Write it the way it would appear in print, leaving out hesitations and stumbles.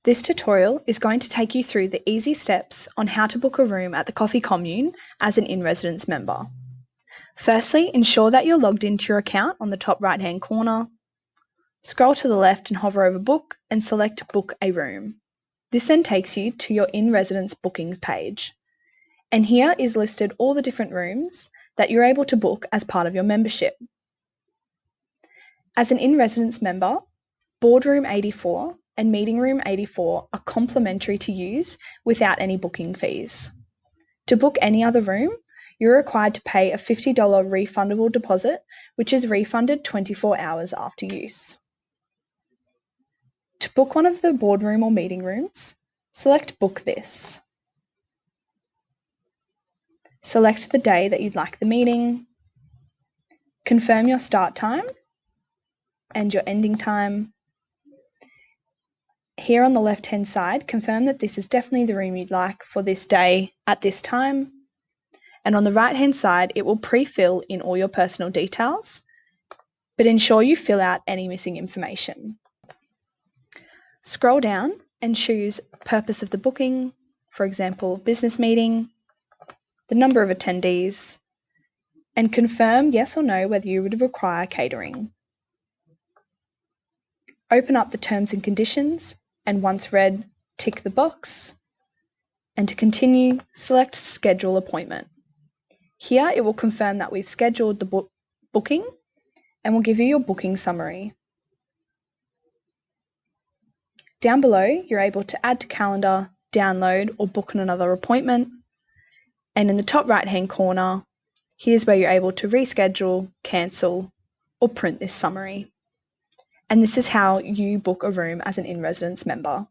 This tutorial is going to take you through the easy steps on how to book a room at the Coffee Commune as an in-residence member. Firstly, ensure that you're logged into your account on the top right-hand corner. Scroll to the left and hover over Book and select Book a Room. This then takes you to your in-residence bookings page. And here is listed all the different rooms that you're able to book as part of your membership. As an in-residence member, Boardroom 84 and Meeting Room 84 are complimentary to use without any booking fees. To book any other room, you're required to pay a $50 refundable deposit, which is refunded 24 hours after use. To book one of the boardroom or meeting rooms, select Book This. Select the day that you'd like the meeting. Confirm your start time and your ending time. Here on the left-hand side, confirm that this is definitely the room you'd like for this day at this time. And on the right-hand side, it will pre-fill in all your personal details, but ensure you fill out any missing information. Scroll down and choose purpose of the booking, for example, business meeting, the number of attendees, and confirm yes or no whether you would require catering. Open up the terms and conditions, and once read, tick the box. And to continue, select Schedule Appointment. Here it will confirm that we've scheduled the booking and will give you your booking summary. Down below, you're able to add to calendar, download, or book on another appointment. And in the top right-hand corner, here's where you're able to reschedule, cancel, or print this summary. And this is how you book a room as an in-residence member.